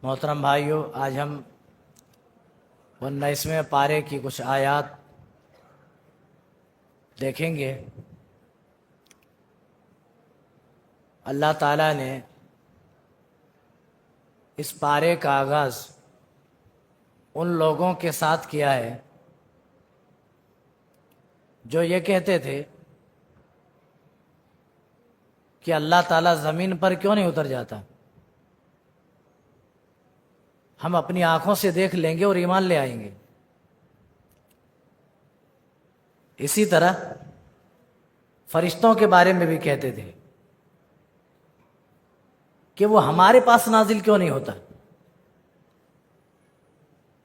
محترم بھائیوں، آج ہم 19ویں پارے کی کچھ آیات دیکھیں گے۔ اللہ تعالیٰ نے اس پارے کا آغاز ان لوگوں کے ساتھ کیا ہے جو یہ کہتے تھے کہ اللہ تعالیٰ زمین پر کیوں نہیں اتر جاتا، ہم اپنی آنکھوں سے دیکھ لیں گے اور ایمان لے آئیں گے۔ اسی طرح فرشتوں کے بارے میں بھی کہتے تھے کہ وہ ہمارے پاس نازل کیوں نہیں ہوتا،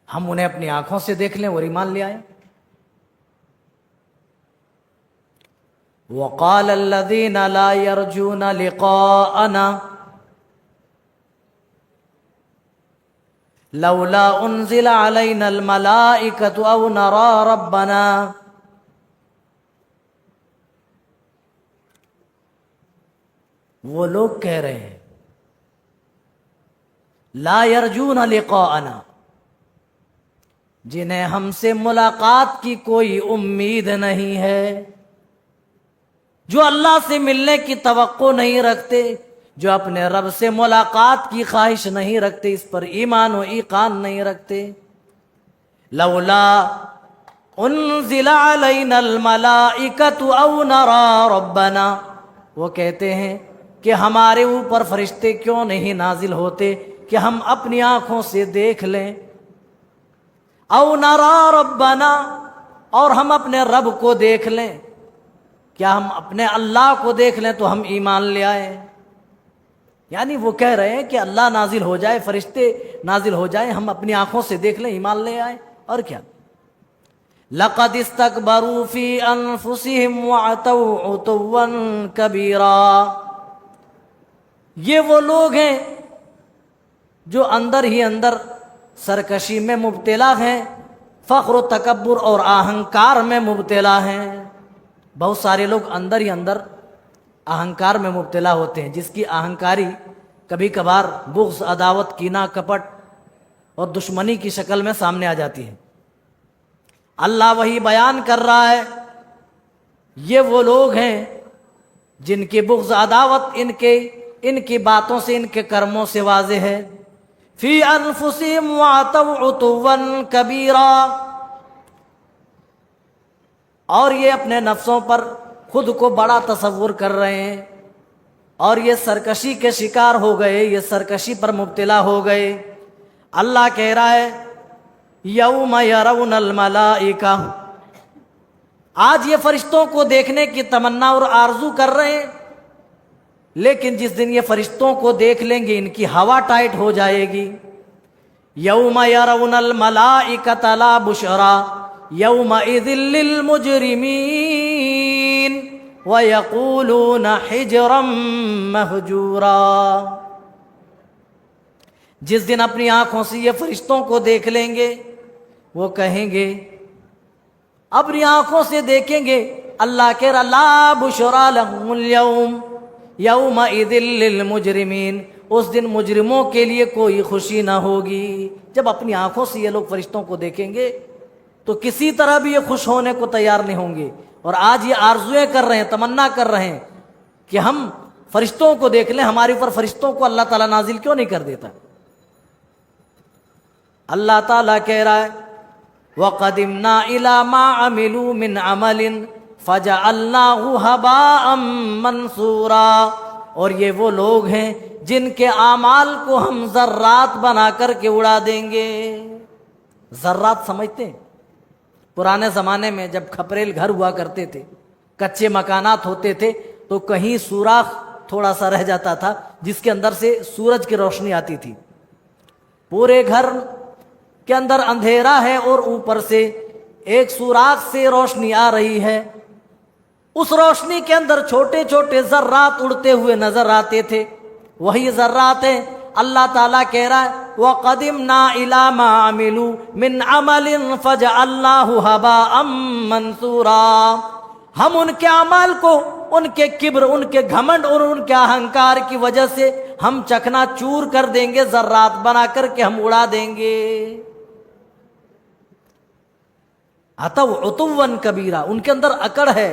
ہم انہیں اپنی آنکھوں سے دیکھ لیں اور ایمان لے آئیں۔ وَقَالَ الَّذِينَ لَا يَرْجُونَ لِقَاءَنَا لَوْلَا أُنزِلَ عَلَيْنَا الْمَلَائِكَةُ أَوْ نَرَى رَبَّنَا۔ وہ لوگ کہہ رہے ہیں لا یرجون لقاءنا، جنہیں ہم سے ملاقات کی کوئی امید نہیں ہے، جو اللہ سے ملنے کی توقع نہیں رکھتے، جو اپنے رب سے ملاقات کی خواہش نہیں رکھتے، اس پر ایمان و ایقان نہیں رکھتے۔ لولا انزل علینا الملائکۃ او نرى ربنا، وہ کہتے ہیں کہ ہمارے اوپر فرشتے کیوں نہیں نازل ہوتے کہ ہم اپنی آنکھوں سے دیکھ لیں، او نرى ربنا، اور ہم اپنے رب کو دیکھ لیں، کیا ہم اپنے اللہ کو دیکھ لیں تو ہم ایمان لے آئیں۔ یعنی وہ کہہ رہے ہیں کہ اللہ نازل ہو جائے، فرشتے نازل ہو جائیں، ہم اپنی آنکھوں سے دیکھ لیں، ایمان لے آئیں، اور کیا۔ لَقَدِ اسْتَكْبَرُوا فِي أَنفُسِهِمْ وَعَتَوْا عُتُوًّا كَبِيرًا، یہ وہ لوگ ہیں جو اندر ہی اندر سرکشی میں مبتلا ہیں، فخر و تکبر اور اہنکار میں مبتلا ہیں۔ بہت سارے لوگ اندر ہی اندر اہنکار میں مبتلا ہوتے ہیں، جس کی اہنکاری کبھی کبھار بغض، عداوت، کینہ، کپٹ اور دشمنی کی شکل میں سامنے آ جاتی ہے۔ اللہ وہی بیان کر رہا ہے، یہ وہ لوگ ہیں جن کی بغض، عداوت ان کی باتوں سے، ان کے کرموں سے واضح ہے۔ فی انفسہم وعتوا عتوا کبیرا، اور یہ اپنے نفسوں پر خود کو بڑا تصور کر رہے ہیں، اور یہ سرکشی کے شکار ہو گئے، یہ سرکشی پر مبتلا ہو گئے۔ اللہ کہہ رہا ہے یوم یرون الملائکہ، آج یہ فرشتوں کو دیکھنے کی تمنا اور آرزو کر رہے ہیں، لیکن جس دن یہ فرشتوں کو دیکھ لیں گے ان کی ہوا ٹائٹ ہو جائے گی۔ یوم یرون الملائکۃ لا بشری یومئذ للمجرمین ویقولون حجرا مہجورا، جس دن اپنی آنکھوں سے یہ فرشتوں کو دیکھ لیں گے، وہ کہیں گے، اپنی آنکھوں سے دیکھیں گے، اللہ کہہ رہا لا بشری لہم اليوم یومئذ للمجرمین، اس دن مجرموں کے لیے کوئی خوشی نہ ہوگی۔ جب اپنی آنکھوں سے یہ لوگ فرشتوں کو دیکھیں گے تو کسی طرح بھی یہ خوش ہونے کو تیار نہیں ہوں گے، اور آج یہ آرزویں کر رہے ہیں، تمنا کر رہے ہیں کہ ہم فرشتوں کو دیکھ لیں، ہمارے اوپر فرشتوں کو اللہ تعالیٰ نازل کیوں نہیں کر دیتا۔ اللہ تعالیٰ کہہ رہا ہے وَقَدِمْنَا إِلَى مَا عَمِلُوا مِنْ عَمَلٍ فَجَعَلْنَاهُ هَبَاءً مَنْثُورًا، اور یہ وہ لوگ ہیں جن کے اعمال کو ہم ذرات بنا کر کے اڑا دیں گے۔ ذرات سمجھتے ہیں؟ پرانے زمانے میں جب کھپریل گھر ہوا کرتے تھے، کچے مکانات ہوتے تھے، تو کہیں سوراخ تھوڑا سا رہ جاتا تھا جس کے اندر سے سورج کی روشنی آتی تھی۔ پورے گھر کے اندر اندھیرا ہے اور اوپر سے ایک سوراخ سے روشنی آ رہی ہے، اس روشنی کے اندر چھوٹے چھوٹے ذرات اڑتے ہوئے نظر آتے تھے، وہی ذرات ہیں۔ اللہ تعالیٰ کہہ رہا ہے وَقَدِمْنَا إِلَى مَا عَمِلُوا مِنْ عَمَلٍ فَجَعَلْنَاهُ هَبَاءً مَنْثُورًا، ہم ان کے اعمال کو ان کے کبر، ان کے گھمنڈ اور ان کے اہنکار کی وجہ سے ہم چکنا چور کر دیں گے، ذرات بنا کر کے ہم اڑا دیں گے۔ اتو عتوا کبیرہ، ان کے اندر اکڑ ہے،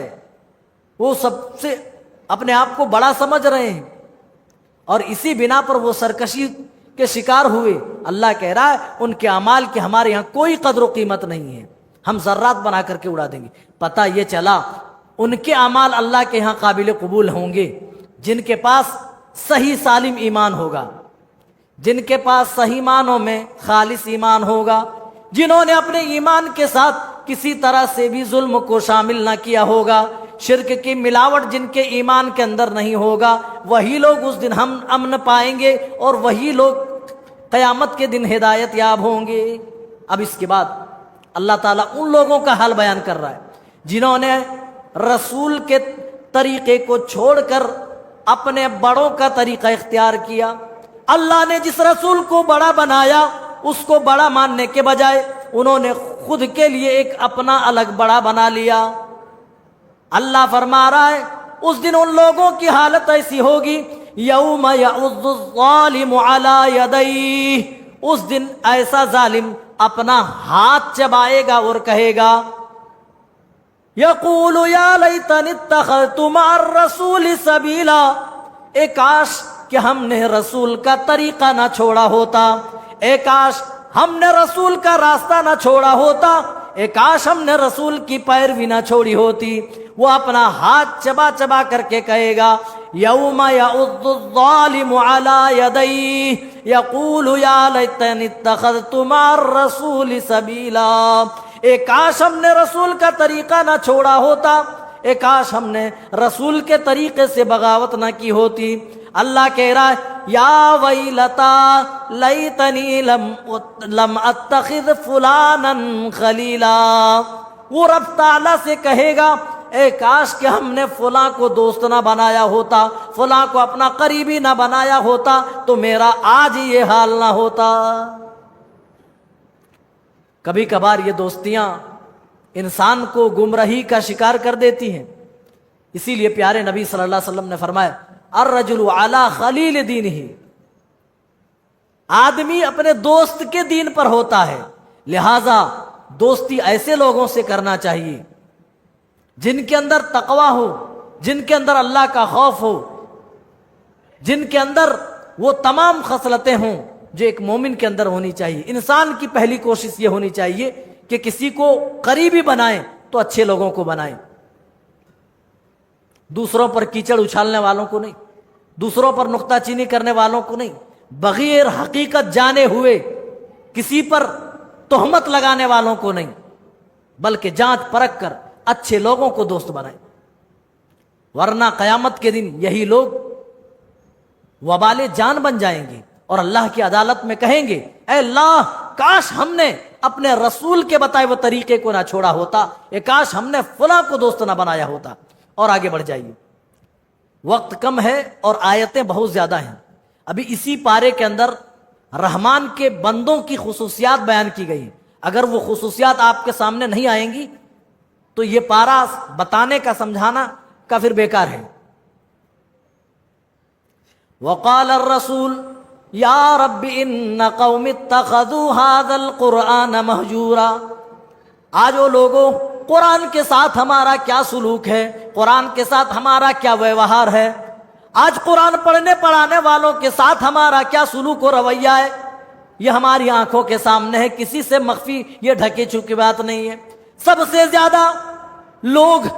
وہ سب سے اپنے آپ کو بڑا سمجھ رہے ہیں، اور اسی بنا پر وہ سرکشی کے شکار ہوئے۔ اللہ کہہ رہا ہے ان کے اعمال کی ہمارے یہاں کوئی قدر و قیمت نہیں ہے، ہم ذرات بنا کر کے اڑا دیں گے۔ پتہ یہ چلا ان کے اعمال اللہ کے ہاں قابل قبول ہوں گے جن کے پاس صحیح سالم ایمان ہوگا، جن کے پاس صحیح معنوں میں خالص ایمان ہوگا، جنہوں نے اپنے ایمان کے ساتھ کسی طرح سے بھی ظلم کو شامل نہ کیا ہوگا، شرک کی ملاوٹ جن کے ایمان کے اندر نہیں ہوگا، وہی لوگ اس دن ہم امن پائیں گے، اور وہی لوگ قیامت کے دن ہدایت یاب ہوں گے۔ اب اس کے بعد اللہ تعالیٰ ان لوگوں کا حال بیان کر رہا ہے جنہوں نے رسول کے طریقے کو چھوڑ کر اپنے بڑوں کا طریقہ اختیار کیا۔ اللہ نے جس رسول کو بڑا بنایا اس کو بڑا ماننے کے بجائے انہوں نے خود کے لیے ایک اپنا الگ بڑا بنا لیا۔ اللہ فرما رہا ہے اس دن ان لوگوں کی حالت ایسی ہوگی، یوم یعض الظالم علی یدیہ، اس دن ایسا ظالم اپنا ہاتھ چبائے گا اور کہے گا، یقول یا لیتنی اتخذت مع الرسول سبیلا، اے کاش کہ ہم نے رسول کا طریقہ نہ چھوڑا ہوتا، اے کاش ہم نے رسول کا راستہ نہ چھوڑا ہوتا، اے کاش ہم نے رسول کی پیروی نہ چھوڑی ہوتی۔ وہ اپنا ہاتھ چبا چبا کر کے کہے گا، یوم یعض الظالم علی یدیہ یقول یا لیتنی اتخذت مع الرسول سبیلا، اے کاش ہم نے رسول کا طریقہ نہ چھوڑا ہوتا، اے کاش ہم نے رسول کے طریقے سے بغاوت نہ کی ہوتی۔ اللہ کہہ رہا ہے یا ویلتا لیتنی لم اتخذ فلانا خلیلا، وہ رب تعالیٰ سے کہے گا اے کاش کہ ہم نے فلاں کو دوست نہ بنایا ہوتا، فلاں کو اپنا قریبی نہ بنایا ہوتا تو میرا آج یہ حال نہ ہوتا۔ کبھی کبھار یہ دوستیاں انسان کو گمراہی کا شکار کر دیتی ہیں، اسی لیے پیارے نبی صلی اللہ علیہ وسلم نے فرمایا الرجل علی خلیل دینہ، آدمی اپنے دوست کے دین پر ہوتا ہے، لہذا دوستی ایسے لوگوں سے کرنا چاہیے جن کے اندر تقوی ہو، جن کے اندر اللہ کا خوف ہو، جن کے اندر وہ تمام خصلتیں ہوں جو ایک مومن کے اندر ہونی چاہیے۔ انسان کی پہلی کوشش یہ ہونی چاہیے کہ کسی کو قریبی بنائیں تو اچھے لوگوں کو بنائیں، دوسروں پر کیچڑ اچھالنے والوں کو نہیں، دوسروں پر نکتہ چینی کرنے والوں کو نہیں، بغیر حقیقت جانے ہوئے کسی پر تہمت لگانے والوں کو نہیں، بلکہ جانچ پرکھ کر اچھے لوگوں کو دوست بنائیں، ورنہ قیامت کے دن یہی لوگ وبال جان بن جائیں گے اور اللہ کی عدالت میں کہیں گے اے اللہ کاش ہم نے اپنے رسول کے بتائے وہ طریقے کو نہ چھوڑا ہوتا، اے کاش ہم نے فلاں کو دوست نہ بنایا ہوتا۔ اور آگے بڑھ جائیے، وقت کم ہے اور آیتیں بہت زیادہ ہیں۔ ابھی اسی پارے کے اندر رحمان کے بندوں کی خصوصیات بیان کی گئی ہیں، اگر وہ خصوصیات آپ کے سامنے نہیں آئیں گی تو یہ پارا بتانے کا سمجھانا کا پھر بیکار ہے۔ وقال الرسول یا رب ان قوم اتخذوا هذا القرآن مہجورا، آج وہ لوگوں قرآن کے ساتھ ہمارا کیا سلوک ہے، قرآن کے ساتھ ہمارا کیا ویوہار ہے، آج قرآن پڑھنے پڑھانے والوں کے ساتھ ہمارا کیا سلوک و رویہ ہے، یہ ہماری آنکھوں کے سامنے ہے، کسی سے مخفی یہ ڈھکی چھپی بات نہیں ہے۔ سب سے زیادہ لوگ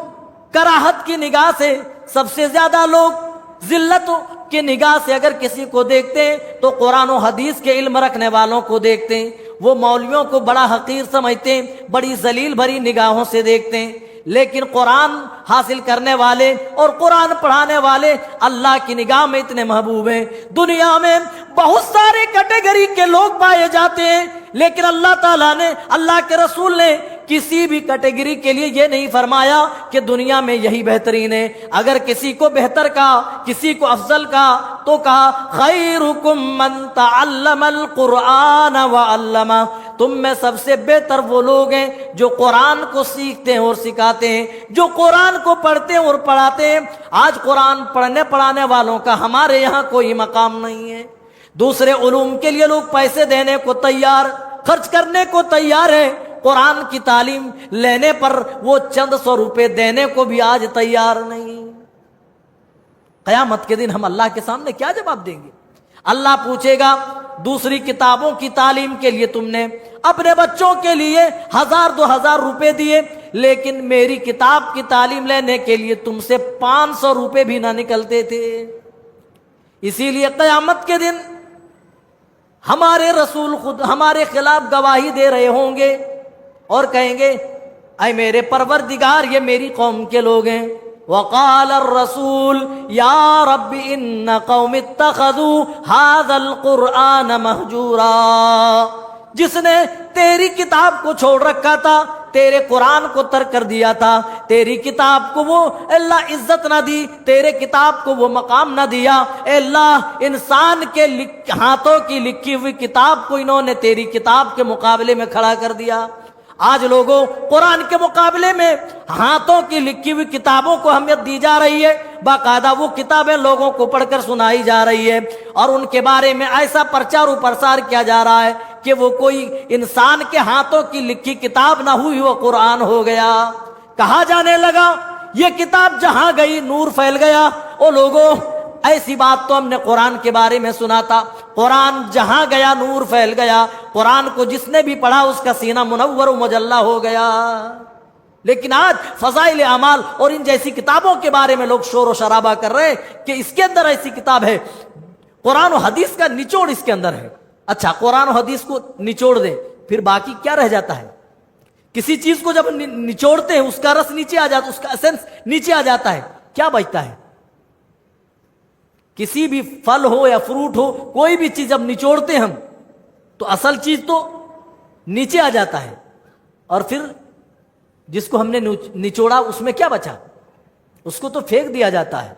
کراہت کی نگاہ سے، سب سے زیادہ لوگ ذلت کی نگاہ سے اگر کسی کو دیکھتے ہیں تو قرآن و حدیث کے علم رکھنے والوں کو دیکھتے ہیں، وہ مولویوں کو بڑا حقیر سمجھتے ہیں، بڑی ذلیل بھری نگاہوں سے دیکھتے ہیں، لیکن قرآن حاصل کرنے والے اور قرآن پڑھانے والے اللہ کی نگاہ میں اتنے محبوب ہیں۔ دنیا میں بہت سارے کیٹیگری کے لوگ پائے جاتے ہیں، لیکن اللہ تعالیٰ نے، اللہ کے رسول نے کسی بھی کیٹیگری کے لیے یہ نہیں فرمایا کہ دنیا میں یہی بہترین ہے۔ اگر کسی کو بہتر کہا، کسی کو افضل کہا تو کہا خیرکم من تعلم القرآن وعلمہ، تم میں سب سے بہتر وہ لوگ ہیں جو قرآن کو سیکھتے ہیں اور سکھاتے ہیں، جو قرآن کو پڑھتے ہیں اور پڑھاتے ہیں۔ آج قرآن پڑھنے پڑھانے والوں کا ہمارے یہاں کوئی مقام نہیں ہے۔ دوسرے علوم کے لیے لوگ پیسے دینے کو تیار، خرچ کرنے کو تیار ہے، قرآن کی تعلیم لینے پر وہ چند سو روپے دینے کو بھی آج تیار نہیں۔ قیامت کے دن ہم اللہ کے سامنے کیا جواب دیں گے؟ اللہ پوچھے گا دوسری کتابوں کی تعلیم کے لیے تم نے اپنے بچوں کے لیے 1000-2000 روپے دیے، لیکن میری کتاب کی تعلیم لینے کے لیے تم سے 500 روپے بھی نہ نکلتے تھے۔ اسی لیے قیامت کے دن ہمارے رسول خود ہمارے خلاف گواہی دے رہے ہوں گے اور کہیں گے اے میرے پروردگار یہ میری قوم کے لوگ ہیں۔ وقال الرسول یا رب ان قوم اتخذوا هذا القرآن مہجورا، جس نے تیری کتاب کو چھوڑ رکھا تھا، تیرے قرآن کو ترک کر دیا تھا، تیری کتاب کو وہ اللہ عزت نہ دی، تیرے کتاب کو وہ مقام نہ دیا، اے اللہ انسان کے ہاتھوں کی لکھی ہوئی کتاب کو انہوں نے تیری کتاب کے مقابلے میں کھڑا کر دیا۔ آج لوگوں قرآن کے مقابلے میں ہاتھوں کی لکھی ہوئی کتابوں کو اہمیت دی جا رہی ہے، باقاعدہ وہ کتابیں لوگوں کو پڑھ کر سنائی جا رہی ہے اور ان کے بارے میں ایسا پرچار و پرسار کیا جا رہا ہے کہ وہ کوئی انسان کے ہاتھوں کی لکھی کتاب نہ ہوئی، وہ قرآن ہو گیا۔ کہا جانے لگا یہ کتاب جہاں گئی نور پھیل گیا۔ او لوگوں ایسی بات تو ہم نے قرآن کے بارے میں سنا تھا، قرآن جہاں گیا نور پھیل گیا، قرآن کو جس نے بھی پڑھا اس کا سینہ منور و مجلہ ہو گیا۔ لیکن آج فضائل اعمال اور ان جیسی کتابوں کے بارے میں لوگ شور و شرابہ کر رہے ہیں کہ اس کے اندر ایسی کتاب ہے، قرآن و حدیث کا نچوڑ اس کے اندر ہے۔ اچھا قرآن و حدیث کو نچوڑ دیں، پھر باقی کیا رہ جاتا ہے؟ کسی چیز کو جب نچوڑتے ہیں اس کا رس نیچے آ جاتا، اس کا ایسنس نیچے آ جاتا ہے، کیا بچتا ہے؟ کسی بھی پھل ہو یا فروٹ ہو، کوئی بھی چیز جب نچوڑتے ہم تو اصل چیز تو نیچے آ جاتا ہے، اور پھر جس کو ہم نے نچوڑا اس میں کیا بچا؟ اس کو تو پھینک دیا جاتا ہے۔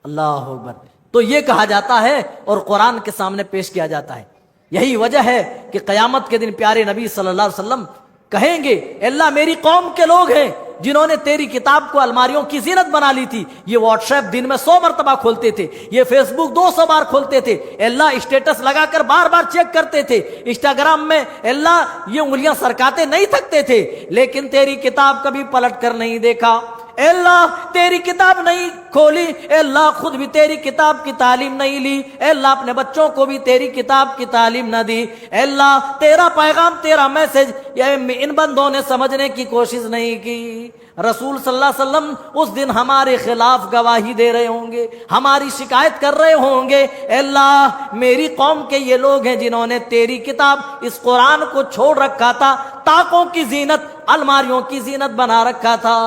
اللہ اکبر۔ تو یہ کہا جاتا ہے اور قرآن کے سامنے پیش کیا جاتا ہے۔ یہی وجہ ہے کہ قیامت کے دن پیارے نبی صلی اللہ علیہ وسلم کہیں گے اللہ میری قوم کے لوگ ہیں جنہوں نے تیری کتاب کو الماریوں کی زینت بنا لی تھی، یہ واٹس ایپ دن میں 100 مرتبہ کھولتے تھے، یہ فیس بک 200 بار کھولتے تھے، اللہ اسٹیٹس لگا کر بار بار چیک کرتے تھے، انسٹاگرام میں اللہ یہ انگلیاں سرکاتے نہیں تھکتے تھے، لیکن تیری کتاب کبھی پلٹ کر نہیں دیکھا۔ اے اللہ تیری کتاب نہیں کھولی، اے اللہ خود بھی تیری کتاب کی تعلیم نہیں لی، اے اللہ اپنے بچوں کو بھی تیری کتاب کی تعلیم نہ دی، اے اللہ تیرا پیغام تیرا میسج ان بندوں نے سمجھنے کی کوشش نہیں کی۔ رسول صلی اللہ علیہ وسلم اس دن ہمارے خلاف گواہی دے رہے ہوں گے، ہماری شکایت کر رہے ہوں گے، اے اللہ میری قوم کے یہ لوگ ہیں جنہوں نے تیری کتاب اس قرآن کو چھوڑ رکھا تھا، طاقوں کی زینت الماریوں کی زینت بنا رکھا تھا۔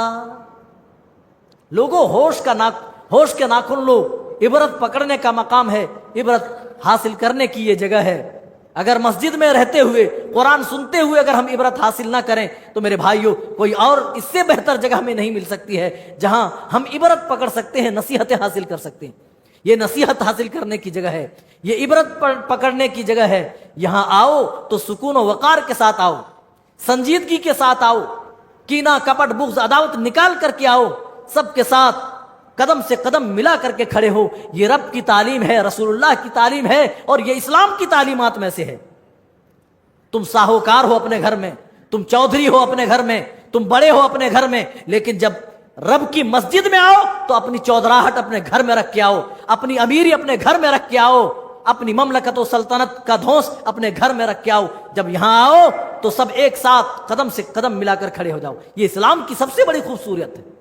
لوگوں ہوش کے ناخن لو، عبرت پکڑنے کا مقام ہے، عبرت حاصل کرنے کی یہ جگہ ہے۔ اگر مسجد میں رہتے ہوئے قرآن سنتے ہوئے اگر ہم عبرت حاصل نہ کریں تو میرے بھائیوں کوئی اور اس سے بہتر جگہ ہمیں نہیں مل سکتی ہے جہاں ہم عبرت پکڑ سکتے ہیں، نصیحتیں حاصل کر سکتے ہیں۔ یہ نصیحت حاصل کرنے کی جگہ ہے، یہ عبرت پکڑنے کی جگہ ہے۔ یہاں آؤ تو سکون و وقار کے ساتھ آؤ، سنجیدگی کے ساتھ آؤ، کینہ کپٹ بغض عداوت نکال کر کے آؤ، سب کے ساتھ قدم سے قدم ملا کر کے کھڑے ہو۔ یہ رب کی تعلیم ہے، رسول اللہ کی تعلیم ہے، اور یہ اسلام کی تعلیمات میں سے ہے۔ تم ساہوکار ہو اپنے گھر میں، تم چودھری ہو اپنے گھر میں، تم بڑے ہو اپنے گھر میں، لیکن جب رب کی مسجد میں آؤ تو اپنی چودراہٹ اپنے گھر میں رکھ کے آؤ، اپنی امیری اپنے گھر میں رکھ کے آؤ، اپنی مملکت و سلطنت کا دھونس اپنے گھر میں رکھ کے آؤ۔ جب یہاں آؤ تو سب ایک ساتھ قدم سے قدم ملا کر کھڑے ہو جاؤ۔ یہ اسلام کی سب سے بڑی خوبصورت ہے۔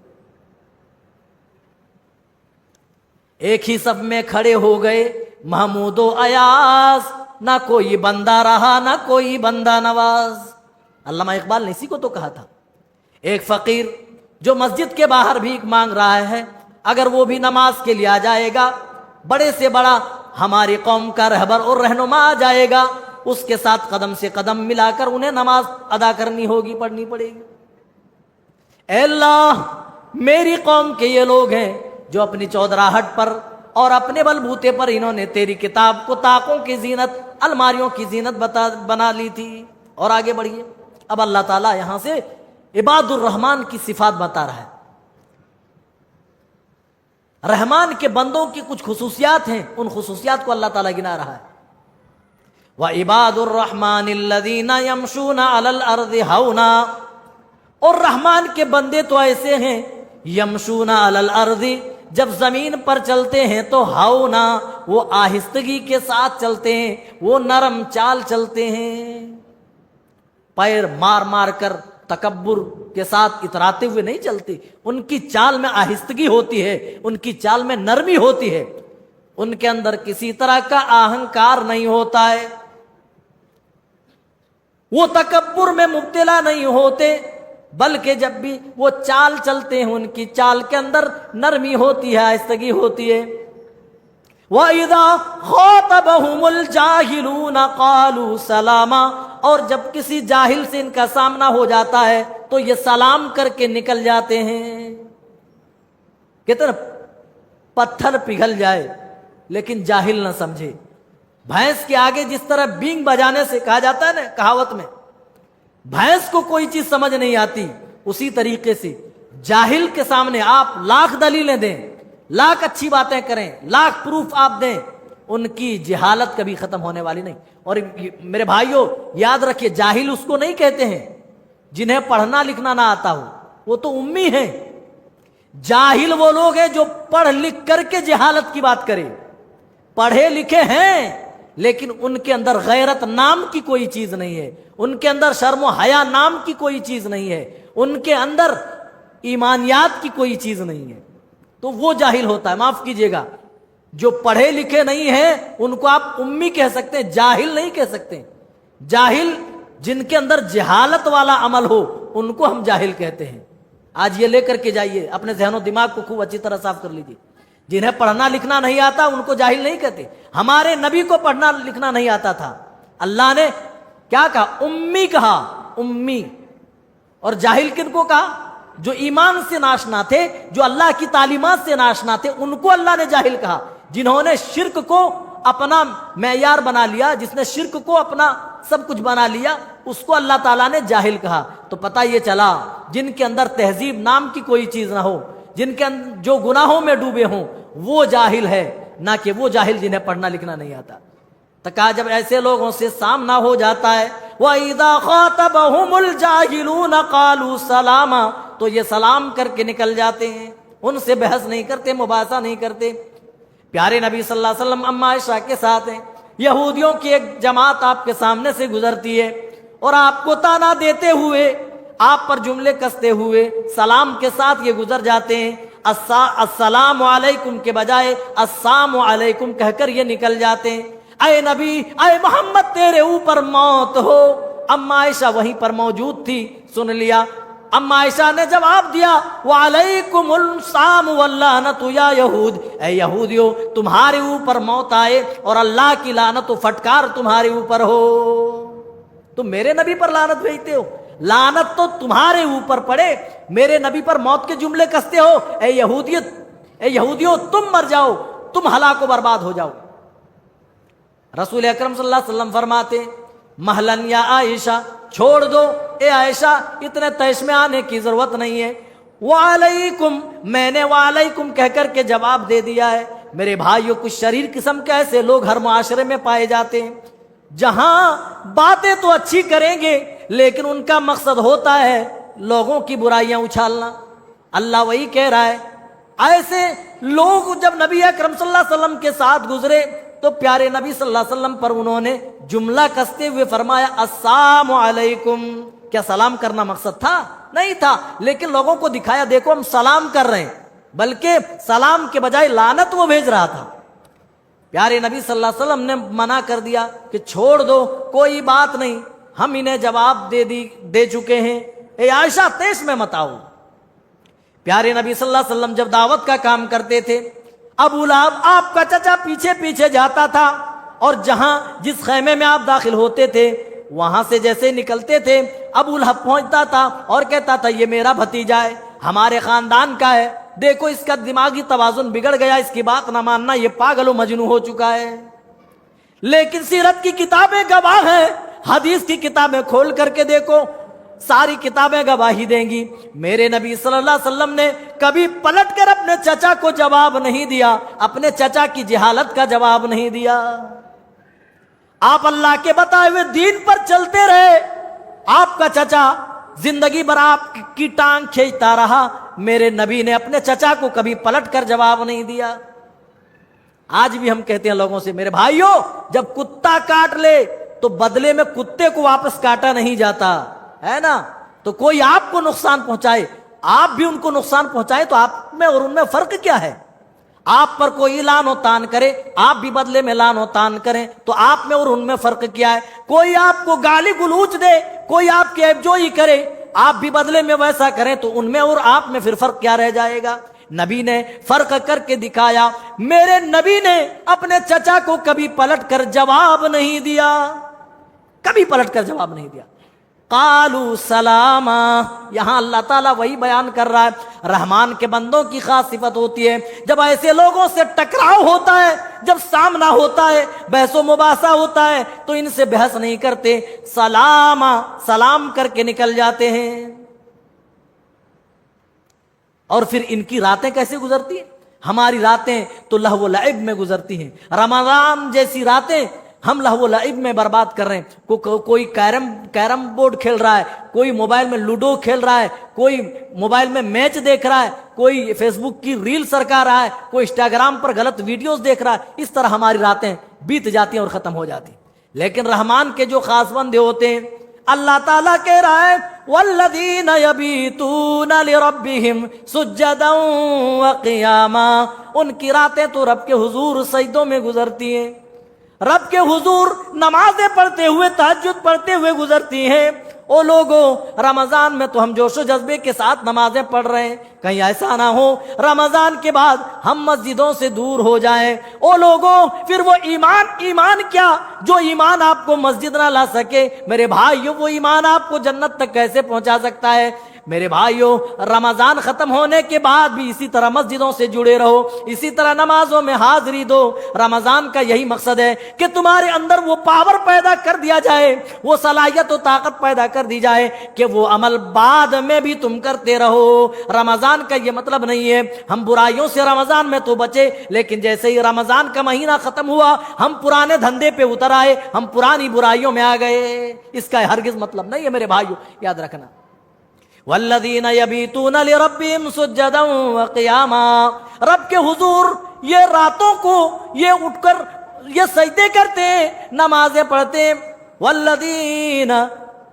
ایک ہی صف میں کھڑے ہو گئے محمود و ایاز، نہ کوئی بندہ رہا نہ کوئی بندہ نواز۔ علامہ اقبال نے اسی کو تو کہا تھا، ایک فقیر جو مسجد کے باہر بھیک مانگ رہا ہے، اگر وہ بھی نماز کے لیے آ جائے گا، بڑے سے بڑا ہماری قوم کا رہبر اور رہنما آ جائے گا، اس کے ساتھ قدم سے قدم ملا کر انہیں نماز ادا کرنی ہوگی، پڑھنی پڑے گی۔ اے اللہ میری قوم کے یہ لوگ ہیں جو اپنی چودراہٹ پر اور اپنے بل بوتے پر انہوں نے تیری کتاب کو طاقوں کی زینت، الماریوں کی زینت بنا لی تھی۔ اور آگے بڑھیے، اب اللہ تعالیٰ یہاں سے عباد الرحمن کی صفات بتا رہا ہے۔ رحمان کے بندوں کی کچھ خصوصیات ہیں، ان خصوصیات کو اللہ تعالیٰ گنا رہا ہے۔ وَعِبَادُ الرَّحْمَنِ الَّذِينَ يَمْشُونَ عَلَى الْأَرْضِ هَوْنًا، اور رحمان کے بندے تو ایسے ہیں، یمشون علی الارض، جب زمین پر چلتے ہیں تو ہونا، وہ آہستگی کے ساتھ چلتے ہیں، وہ نرم چال چلتے ہیں، پیر مار مار کر تکبر کے ساتھ اتراتے ہوئے نہیں چلتے، ان کی چال میں آہستگی ہوتی ہے، ان کی چال میں نرمی ہوتی ہے، ان کے اندر کسی طرح کا اہنکار نہیں ہوتا ہے، وہ تکبر میں مبتلا نہیں ہوتے، بلکہ جب بھی وہ چال چلتے ہیں ان کی چال کے اندر نرمی ہوتی ہے، آہستگی ہوتی ہے۔ وَإِذَا خَاطَبَهُمُ الْجَاهِلُونَ قَالُوا سَلَامًا، اور جب کسی جاہل سے ان کا سامنا ہو جاتا ہے تو یہ سلام کر کے نکل جاتے ہیں۔ کہتے ہیں پتھر پگھل جائے لیکن جاہل نہ سمجھے، بھینس کے آگے جس طرح بینگ بجانے سے کہا جاتا ہے نا کہاوت میں، بھینس کو کوئی چیز سمجھ نہیں آتی، اسی طریقے سے جاہل کے سامنے آپ لاکھ دلیلیں دیں، لاکھ اچھی باتیں کریں، لاکھ پروف آپ دیں، ان کی جہالت کبھی ختم ہونے والی نہیں۔ اور میرے بھائیوں یاد رکھیے، جاہل اس کو نہیں کہتے ہیں جنہیں پڑھنا لکھنا نہ آتا ہو، وہ تو امی ہیں۔ جاہل وہ لوگ ہیں جو پڑھ لکھ کر کے جہالت کی بات کرے، پڑھے لکھے ہیں لیکن ان کے اندر غیرت نام کی کوئی چیز نہیں ہے، ان کے اندر شرم و حیا نام کی کوئی چیز نہیں ہے، ان کے اندر ایمانیات کی کوئی چیز نہیں ہے، تو وہ جاہل ہوتا ہے۔ معاف کیجئے گا، جو پڑھے لکھے نہیں ہیں ان کو آپ امی کہہ سکتے ہیں، جاہل نہیں کہہ سکتے۔ جاہل جن کے اندر جہالت والا عمل ہو ان کو ہم جاہل کہتے ہیں۔ آج یہ لے کر کے جائیے، اپنے ذہن و دماغ کو خوب اچھی طرح صاف کر لیجیے۔ جنہیں پڑھنا لکھنا نہیں آتا ان کو جاہل نہیں کہتے۔ ہمارے نبی کو پڑھنا لکھنا نہیں آتا تھا، اللہ نے کیا کہا؟ امی کہا، امی۔ اور جاہل کن کو کہا؟ جو ایمان سے ناشنا تھے، جو اللہ کی تعلیمات سے ناشنا تھے، ان کو اللہ نے جاہل کہا۔ جنہوں نے شرک کو اپنا معیار بنا لیا، جس نے شرک کو اپنا سب کچھ بنا لیا، اس کو اللہ تعالیٰ نے جاہل کہا۔ تو پتہ یہ چلا جن کے اندر تہذیب نام کی کوئی چیز نہ ہو، جن کے اندر جو گناہوں میں ڈوبے ہوں، وہ جاہل ہے، نہ کہ وہ جاہل جنہیں پڑھنا لکھنا نہیں آتا۔ تو کہا جب ایسے لوگوں سے سامنا ہو جاتا ہے، وَإِذَا خَاطَبَهُمُ الْجَاهِلُونَ قَالُوا سَلَامًا، تو یہ سلام کر کے نکل جاتے ہیں، ان سے بحث نہیں کرتے، مباحثہ نہیں کرتے۔ پیارے نبی صلی اللہ علیہ وسلم اما عائشہ کے ساتھ ہیں، یہودیوں کی ایک جماعت آپ کے سامنے سے گزرتی ہے اور آپ کو تانا دیتے ہوئے، آپ پر جملے کستے ہوئے سلام کے ساتھ یہ گزر جاتے ہیں، السلام علیکم کے بجائے السلام علیکم کہہ کر یہ نکل جاتے ہیں۔ اے نبی، اے محمد، تیرے اوپر موت ہو۔ اما عائشہ وہیں پر موجود تھی، سن لیا۔ اما عائشہ نے جواب دیا، وعلیکم السلام واللعنت یا یہود، اے یہودیو تمہارے اوپر موت آئے اور اللہ کی لعنت و پھٹکار تمہارے اوپر ہو۔ تم میرے نبی پر لعنت بھیجتے ہو، لعنت تو تمہارے اوپر پڑے، میرے نبی پر موت کے جملے کستے ہو۔ اے یہودیو تم مر جاؤ، تم ہلاک و برباد ہو جاؤ۔ رسول اکرم صلی اللہ علیہ وسلم فرماتے، مہلن یا عائشہ، چھوڑ دو اے عائشہ، اتنے تیش میں آنے کی ضرورت نہیں ہے۔ وعلیکم، میں نے وعلیکم کہہ کر کے جواب دے دیا ہے۔ میرے بھائیو، کچھ شریر قسم کے ایسے لوگ ہر معاشرے میں پائے جاتے ہیں جہاں باتیں تو اچھی کریں گے لیکن ان کا مقصد ہوتا ہے لوگوں کی برائیاں اچھالنا۔ اللہ وہی کہہ رہا ہے، ایسے لوگ جب نبی اکرم صلی اللہ علیہ وسلم کے ساتھ گزرے تو پیارے نبی صلی اللہ علیہ وسلم پر انہوں نے جملہ کستے ہوئے فرمایا السلام علیکم۔ کیا سلام کرنا مقصد تھا؟ نہیں تھا، لیکن لوگوں کو دکھایا دیکھو ہم سلام کر رہے ہیں، بلکہ سلام کے بجائے لعنت وہ بھیج رہا تھا۔ پیارے نبی صلی اللہ علیہ وسلم نے منع کر دیا کہ چھوڑ دو، کوئی بات نہیں، ہم انہیں جواب دے چکے ہیں، اے عائشہ تیش میں مت آؤ۔ پیارے نبی صلی اللہ علیہ وسلم جب دعوت کا کام کرتے تھے، ابو لہب آپ کا چچا پیچھے پیچھے جاتا تھا، اور جس خیمے میں آپ داخل ہوتے تھے وہاں سے جیسے نکلتے تھے ابو لہب پہنچتا تھا اور کہتا تھا یہ میرا بھتیجا ہے، ہمارے خاندان کا ہے، دیکھو اس کا دماغی توازن بگڑ گیا، اس کی بات نہ ماننا، یہ پاگل و مجنون ہو چکا ہے۔ لیکن سیرت کی کتابیں گواہ ہیں، حدیث کی کتابیں کھول کر کے دیکھو، ساری کتابیں گواہی دیں گی، میرے نبی صلی اللہ علیہ وسلم نے کبھی پلٹ کر اپنے چچا کو جواب نہیں دیا، اپنے چچا کی جہالت کا جواب نہیں دیا۔ آپ اللہ کے بتائے ہوئے دین پر چلتے رہے، آپ کا چچا زندگی بھر آپ کی ٹانگ کھینچتا رہا، میرے نبی نے اپنے چچا کو کبھی پلٹ کر جواب نہیں دیا۔ آج بھی ہم کہتے ہیں لوگوں سے، میرے بھائیوں، جب کتا کاٹ لے تو بدلے میں کتے کو واپس کاٹا نہیں جاتا ہے نا، تو کوئی آپ کو نقصان پہنچائے، آپ بھی ان کو نقصان پہنچائے، تو آپ میں اور ان میں فرق کیا ہے؟ آپ پر کوئی لعن و تان کرے، آپ بھی بدلے میں لعن و تان کریں، تو آپ میں اور ان میں فرق کیا ہے؟ کوئی آپ کو گالی گلوچ دے، کوئی آپ کی عیب جوئی کرے، آپ بھی بدلے میں ویسا کریں، تو ان میں اور آپ میں پھر فرق کیا رہ جائے گا؟ نبی نے فرق کر کے دکھایا، میرے نبی نے اپنے چچا کو کبھی پلٹ کر جواب نہیں دیا، کبھی پلٹ کر جواب نہیں دیا۔ قالوا سلاما، یہاں اللہ تعالیٰ وہی بیان کر رہا ہے، رحمان کے بندوں کی خاص صفت ہوتی ہے، جب ایسے لوگوں سے ٹکراؤ ہوتا ہے، جب سامنا ہوتا ہے، بحث و مباحثہ ہوتا ہے، تو ان سے بحث نہیں کرتے، سلاما، سلام کر کے نکل جاتے ہیں۔ اور پھر ان کی راتیں کیسے گزرتی ہیں؟ ہماری راتیں تو لہو و لعب میں گزرتی ہیں، رمضان جیسی راتیں ہم لہو و لعب میں برباد کر رہے ہیں۔ کوئی کیرم بورڈ کھیل رہا ہے، کوئی موبائل میں لوڈو کھیل رہا ہے، کوئی موبائل میں میچ دیکھ رہا ہے، کوئی فیس بک کی ریل سرکا رہا ہے، کوئی انسٹاگرام پر غلط ویڈیوز دیکھ رہا ہے۔ اس طرح ہماری راتیں بیت جاتی ہیں اور ختم ہو جاتی ہیں۔ لیکن رحمان کے جو خاص بندے ہوتے ہیں، اللہ تعالیٰ کہہ رہا ہے والذین یبیتون لربہم سجدا وقیاما، ان کی راتیں تو رب کے حضور سجدوں میں گزرتی ہیں، رب کے حضور نمازیں پڑھتے ہوئے، تہجد پڑھتے ہوئے گزرتی ہیں۔ او لوگوں، رمضان میں تو ہم جوش و جذبے کے ساتھ نمازیں پڑھ رہے ہیں، کہیں ایسا نہ ہو رمضان کے بعد ہم مسجدوں سے دور ہو جائیں۔ او لوگوں، پھر وہ ایمان کیا جو ایمان آپ کو مسجد نہ لا سکے؟ میرے بھائیو، وہ ایمان آپ کو جنت تک کیسے پہنچا سکتا ہے؟ میرے بھائیو، رمضان ختم ہونے کے بعد بھی اسی طرح مسجدوں سے جڑے رہو، اسی طرح نمازوں میں حاضری دو۔ رمضان کا یہی مقصد ہے کہ تمہارے اندر وہ پاور پیدا کر دیا جائے، وہ صلاحیت و طاقت پیدا کر دی جائے کہ وہ عمل بعد میں بھی تم کرتے رہو۔ رمضان کا یہ مطلب نہیں ہے ہم برائیوں سے رمضان میں تو بچے، لیکن جیسے ہی رمضان کا مہینہ ختم ہوا ہم پرانے دھندے پہ اتر آئے، ہم پرانی برائیوں میں آ گئے۔ اس کا ہرگز مطلب نہیں ہے میرے بھائیو، یاد رکھنا۔ والذین یبیتون لربہم سجدا وقیاما، رب کے حضور یہ راتوں کو یہ اٹھ کر یہ سجدے کرتے ہیں، نمازیں پڑھتے ہیں۔ والذین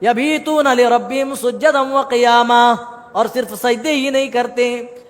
یبیتون لربہم سجدا وقیاما، اور صرف سجدے ہی نہیں کرتے۔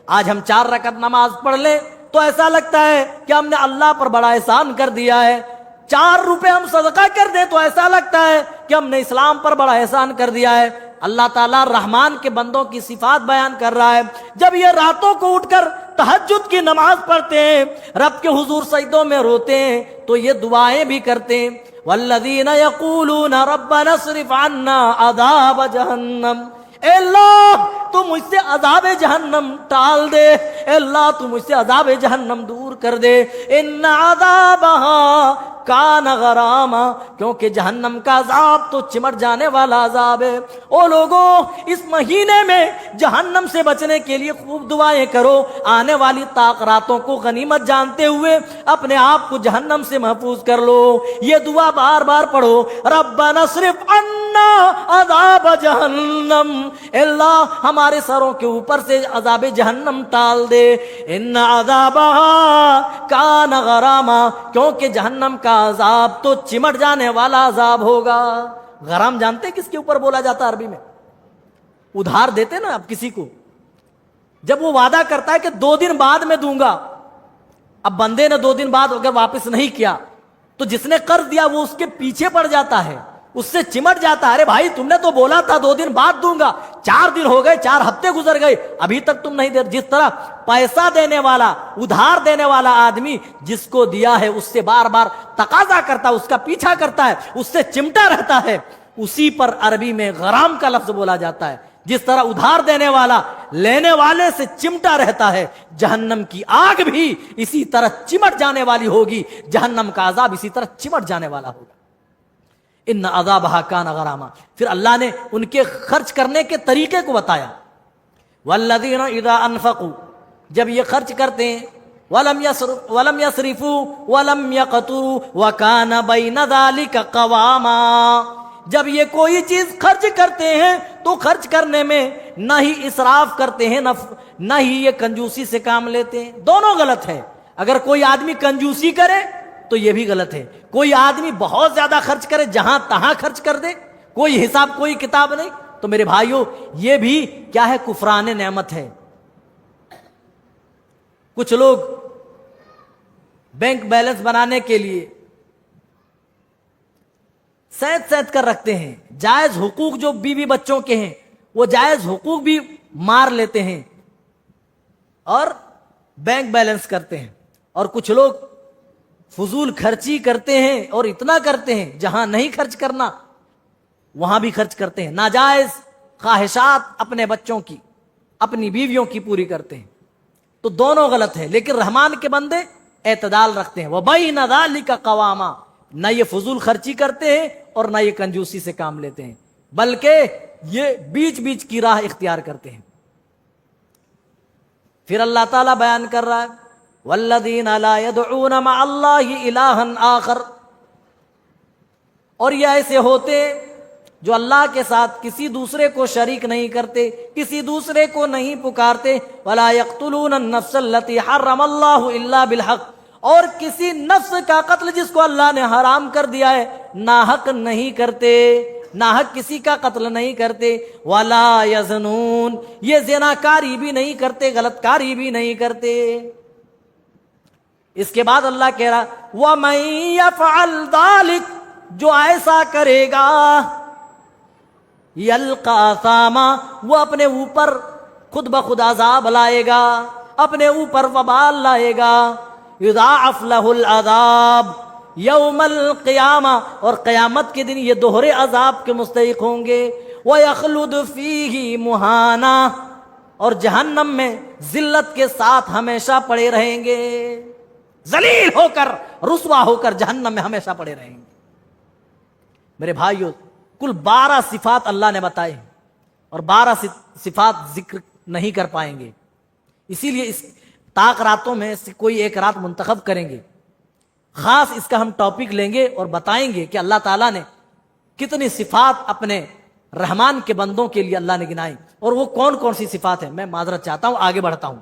آج ہم 4 رکعت نماز پڑھ لیں تو ایسا لگتا ہے کہ ہم نے اللہ پر بڑا احسان کر دیا ہے، 4 روپے ہم صدقہ کر دیں تو ایسا لگتا ہے کہ ہم نے اسلام پر بڑا احسان کر دیا ہے۔ اللہ تعالیٰ رحمان کے بندوں کی صفات بیان کر رہا ہے، جب یہ راتوں کو اٹھ کر تہجد کی نماز پڑھتے ہیں، رب کے حضور سجدوں میں روتے ہیں، تو یہ دعائیں بھی کرتے ہیں۔ والذین یقولون ربنا اصرف عنا عذاب جہنم، اے اللہ تو مجھ سے عذاب جہنم ٹال دے، اے اللہ تو مجھ سے عذاب جہنم دور کر دے۔ ان عذابها کان غراما، کیونکہ جہنم کا عذاب تو چمٹ جانے والا عذاب ہے۔ او لوگوں، اس مہینے میں جہنم سے بچنے کے لیے خوب دعائیں کرو، آنے والی راتوں کو غنیمت جانتے ہوئے اپنے آپ کو جہنم سے محفوظ کر لو۔ یہ دعا بار بار پڑھو، ربنا اصرف عنا عذاب جہنم، اے اللہ ہمارے سروں کے اوپر سے عذاب جہنم ٹال دے۔ ان عذابها کان غراما، کیونکہ جہنم کا عذاب تو چمٹ جانے والا عذاب ہوگا۔ غرام جانتے کس کے اوپر بولا جاتا ہے عربی میں؟ ادھار دیتے نا آپ کسی کو، جب وہ وعدہ کرتا ہے کہ 2 دن بعد میں دوں گا، اب بندے نے 2 دن بعد اگر واپس نہیں کیا تو جس نے قرض دیا وہ اس کے پیچھے پڑ جاتا ہے، اس سے چمٹ جاتا ہے، ارے بھائی تم نے تو بولا تھا 2 دن بعد دوں گا، 4 دن ہو گئے، 4 ہفتے گزر گئے، ابھی تک تم نہیں دے۔ جس طرح پیسہ دینے والا، ادھار دینے والا آدمی جس کو دیا ہے اس سے بار بار تقاضا کرتا ہے، اس کا پیچھا کرتا ہے، اس سے چمٹا رہتا ہے، اسی پر عربی میں غرام کا لفظ بولا جاتا ہے۔ جس طرح ادھار دینے والا لینے والے سے چمٹا رہتا ہے، جہنم کی آگ بھی اسی طرح چمٹ جانے والی ہوگی، جہنم کا عذاب اسی طرح چمٹ جانے والا ہوگا۔ ان عذابھا کان غراما. پھر اللہ نے ان کے خرچ کرنے کے طریقے کو بتایا. والذین اذا انفقوا، جب یہ خرچ کرتے ہیں، ولم یسرفوا ولم یقتروا وکان بین ذلک قواما، جب یہ کوئی چیز خرچ کرتے ہیں تو خرچ کرنے میں نہ ہی اسراف کرتے ہیں نہ ہی یہ کنجوسی سے کام لیتے ہیں. دونوں غلط ہے. اگر کوئی آدمی کنجوسی کرے تو یہ بھی غلط ہے. کوئی آدمی بہت زیادہ خرچ کرے، جہاں تہاں خرچ کر دے، کوئی حساب کوئی کتاب نہیں، تو میرے بھائیوں یہ بھی کیا ہے؟ کفران نعمت ہے. کچھ لوگ بینک بیلنس بنانے کے لیے سید کر رکھتے ہیں. جائز حقوق جو بیوی بچوں کے ہیں وہ جائز حقوق بھی مار لیتے ہیں اور بینک بیلنس کرتے ہیں. اور کچھ لوگ فضول خرچی کرتے ہیں اور اتنا کرتے ہیں جہاں نہیں خرچ کرنا وہاں بھی خرچ کرتے ہیں. ناجائز خواہشات اپنے بچوں کی، اپنی بیویوں کی پوری کرتے ہیں. تو دونوں غلط ہے. لیکن رحمان کے بندے اعتدال رکھتے ہیں. وَبَيْنَ ذَلِكَ قَوَامًا، نہ یہ فضول خرچی کرتے ہیں اور نہ یہ کنجوسی سے کام لیتے ہیں، بلکہ یہ بیچ بیچ کی راہ اختیار کرتے ہیں. پھر اللہ تعالیٰ بیان کر رہا ہے وَالَّذِينَ لَا يَدْعُونَ مَعَ اللَّهِ إِلَٰهًا آخر، اور یہ ایسے ہوتے جو اللہ کے ساتھ کسی دوسرے کو شریک نہیں کرتے، کسی دوسرے کو نہیں پکارتے. وَلَا يَقْتُلُونَ النَّفْسَ الَّتِي حَرَّمَ اللَّهُ إِلَّا بِالْحَقِّ، اور کسی نفس کا قتل جس کو اللہ نے حرام کر دیا ہے ناحق نہیں کرتے، ناحق کسی کا قتل نہیں کرتے. وَلَا يَزْنُونَ، یہ زناکاری بھی نہیں کرتے، غلط کاری بھی نہیں کرتے. اس کے بعد اللہ کہہ رہا وَمَن يَفْعَلْ ذَلِكَ، جو ایسا کرے گا یلقا اثاما، وہ اپنے اوپر خود بخود عذاب لائے گا، اپنے اوپر وبال لائے گا. یضاعف لہ العذاب یوم القیامہ، اور قیامت کے دن یہ دوہرے عذاب کے مستحق ہوں گے. ویخلد فیہ مہانا، اور جہنم میں ذلت کے ساتھ ہمیشہ پڑے رہیں گے، ذلیل ہو کر رسوا ہو کر جہنم میں ہمیشہ پڑے رہیں گے. میرے بھائیو، کل 12 صفات اللہ نے بتائے اور 12 صفات ذکر نہیں کر پائیں گے. اسی لیے اس طاق راتوں میں سے کوئی ایک رات منتخب کریں گے، خاص اس کا ہم ٹاپک لیں گے اور بتائیں گے کہ اللہ تعالیٰ نے کتنی صفات اپنے رحمان کے بندوں کے لیے اللہ نے گنائی اور وہ کون کون سی صفات ہیں. میں معذرت چاہتا ہوں، آگے بڑھتا ہوں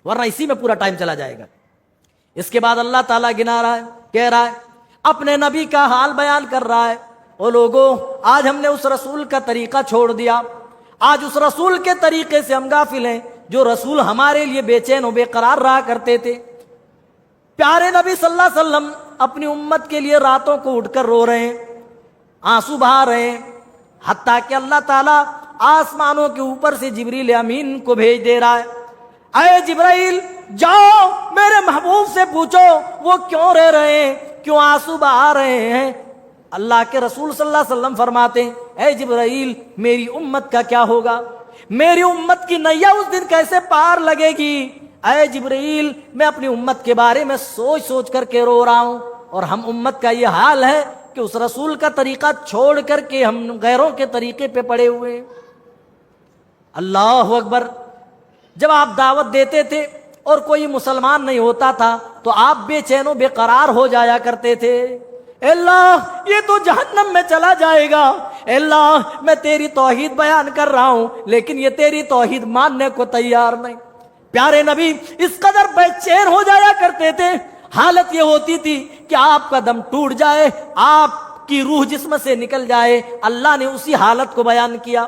ورنہ اسی میں پورا ٹائم چلا جائے گا. اس کے بعد اللہ تعالیٰ گنا رہا ہے، کہہ رہا ہے، اپنے نبی کا حال بیان کر رہا ہے. او لوگوں، آج ہم نے اس رسول کا طریقہ چھوڑ دیا، آج اس رسول کے طریقے سے ہم غافل ہیں جو رسول ہمارے لیے بے چین و بے قرار رہا کرتے تھے. پیارے نبی صلی اللہ علیہ وسلم اپنی امت کے لیے راتوں کو اٹھ کر رو رہے ہیں، آنسو بہا رہے ہیں، حتیٰ کہ اللہ تعالیٰ آسمانوں کے اوپر سے جبریل امین کو بھیج دے رہا ہے، اے جبرائیل جاؤ میرے محبوب سے پوچھو وہ کیوں رہ رہے ہیں، کیوں آنسو بہا رہے ہیں. اللہ کے رسول صلی اللہ علیہ وسلم فرماتے ہیں، اے جبرائیل میری امت کا کیا ہوگا، میری امت کی نیا اس دن کیسے پار لگے گی. اے جبرائیل میں اپنی امت کے بارے میں سوچ سوچ کر کے رو رہا ہوں، اور ہم امت کا یہ حال ہے کہ اس رسول کا طریقہ چھوڑ کر کے ہم غیروں کے طریقے پہ پڑے ہوئے. اللہ اکبر. جب آپ دعوت دیتے تھے اور کوئی مسلمان نہیں ہوتا تھا تو آپ بے چین و بے قرار ہو جایا کرتے تھے. اے اللہ یہ تو جہنم میں چلا جائے گا، اے اللہ میں تیری توحید بیان کر رہا ہوں لیکن یہ تیری توحید ماننے کو تیار نہیں. پیارے نبی اس قدر بے چین ہو جایا کرتے تھے، حالت یہ ہوتی تھی کہ آپ کا دم ٹوٹ جائے، آپ کی روح جسم سے نکل جائے. اللہ نے اسی حالت کو بیان کیا،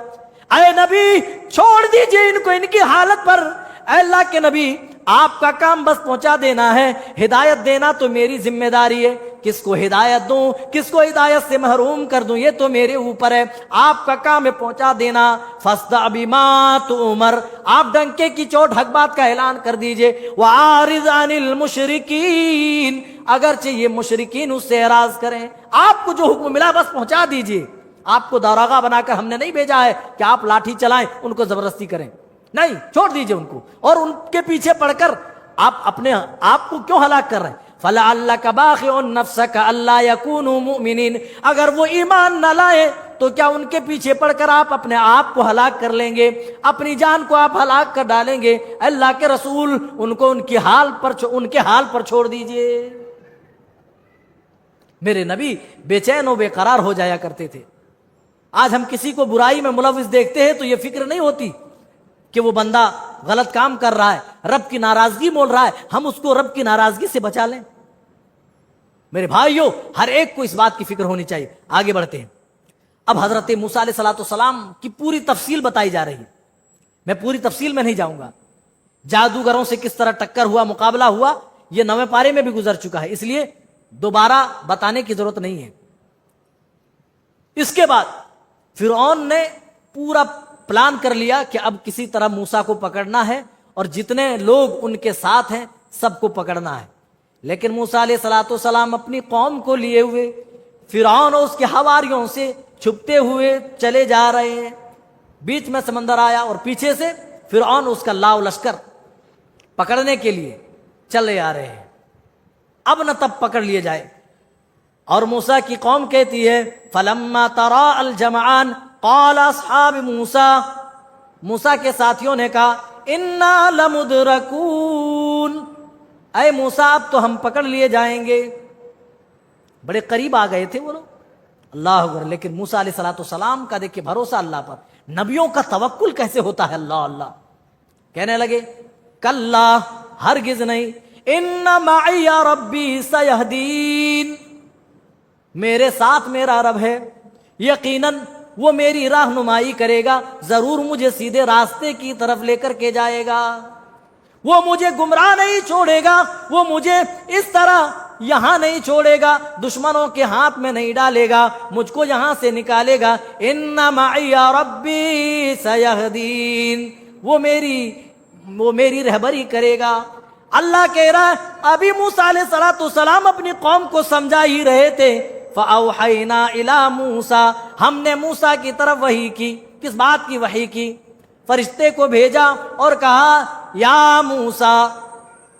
اے نبی چھوڑ دیجئے ان کو ان کی حالت پر. اے اللہ کے نبی آپ کا کام بس پہنچا دینا ہے، ہدایت دینا تو میری ذمہ داری ہے، کس کو ہدایت دوں کس کو ہدایت سے محروم کر دوں یہ تو میرے اوپر ہے، آپ کا کام ہے پہنچا دینا. فاصدع بما تؤمر، آپ ڈنکے کی چوٹ حق بات کا اعلان کر دیجئے. وَأَعْرِضْ عَنِ الْمُشْرِكِينَ، اگرچہ یہ مشرکین اس سے اعراض کریں، آپ کو جو حکم ملا بس پہنچا دیجئے. آپ کو داروغہ بنا کر ہم نے نہیں بھیجا ہے کہ آپ لاٹھی چلائیں ان کو زبردستی کریں، نہیں، چھوڑ دیجئے ان کو. اور ان کے پیچھے پڑھ کر آپ اپنے آپ کو کیوں ہلاک کر رہے ہیں؟ فَلَعَلَّكَ بَاخِعٌ نَفْسَكَ أَلَّا يَكُونُوا مُؤْمِنِينَ، اگر وہ ایمان نہ لائے تو کیا ان کے پیچھے پڑھ کر آپ اپنے آپ کو ہلاک کر لیں گے، اپنی جان کو آپ ہلاک کر ڈالیں گے؟ اللہ کے رسول ان کو ان کے حال پر چھوڑ دیجئے۔ میرے نبی بے چین و بے قرار ہو جایا کرتے تھے۔ آج ہم کسی کو برائی میں ملوث دیکھتے ہیں تو یہ فکر نہیں ہوتی کہ وہ بندہ غلط کام کر رہا ہے، رب کی ناراضگی مول رہا ہے، ہم اس کو رب کی ناراضگی سے بچا لیں۔ میرے بھائیوں، ہر ایک کو اس بات کی فکر ہونی چاہیے۔ آگے بڑھتے ہیں۔ اب حضرت موسیٰ علیہ السلام کی پوری تفصیل بتائی جا رہی ہے، میں پوری تفصیل میں نہیں جاؤں گا۔ جادوگروں سے کس طرح ٹکر ہوا، مقابلہ ہوا، یہ 9ویں پارے میں بھی گزر چکا ہے، اس لیے دوبارہ بتانے کی ضرورت نہیں ہے۔ اس کے بعد فرعون نے پورا پلان کر لیا کہ اب کسی طرح موسیٰ کو پکڑنا ہے اور جتنے لوگ ان کے ساتھ ہیں سب کو پکڑنا ہے۔ لیکن موسیٰ علیہ السلام اپنی قوم کو لیے ہوئے فرعون اور اس کے حواریوں سے چھپتے ہوئے چلے جا رہے ہیں۔ بیچ میں سمندر آیا اور پیچھے سے فرعون اس کا لاؤ لشکر پکڑنے کے لیے چلے آ رہے ہیں۔ اب نہ تب پکڑ لیے جائے۔ اور موسیٰ کی قوم کہتی ہے فَلَمَّا تَرَاءَ الْجَمْعَانِ قَالَ أَصْحَابُ موسیٰ، موسیٰ کے ساتھیوں نے کہا اِنَّا لَمُدْرَكُونَ، اے موسیٰ اب تو ہم پکڑ لیے جائیں گے۔ بڑے قریب آ گئے تھے وہ لوگ، اللہ اکبر۔ لیکن موسیٰ علیہ السلام کا دیکھیں بھروسہ اللہ پر، نبیوں کا توکل کیسے ہوتا ہے، اللہ اللہ۔ کہنے لگے کلا، ہرگز نہیں، ان معی ربی سیہدین، میرے ساتھ میرا رب ہے، یقیناً وہ میری رہنمائی کرے گا، ضرور مجھے سیدھے راستے کی طرف لے کر کے جائے گا، وہ مجھے گمراہ نہیں چھوڑے گا، وہ مجھے اس طرح یہاں نہیں چھوڑے گا، دشمنوں کے ہاتھ میں نہیں ڈالے گا، مجھ کو یہاں سے نکالے گا۔ ان معی ربی سیہدین، وہ میری رہبری کرے گا۔ اللہ کہہ رہا ہے، ابھی موسیٰ علیہ السلام اپنی قوم کو سمجھا ہی رہے تھے، فَأَوْحَيْنَا إِلَىٰ مُوسَىٰ، ہم نے موسیٰ کی طرف وحی کی۔ کس بات کی وحی کی؟ فرشتے کو بھیجا اور کہا یا موسیٰ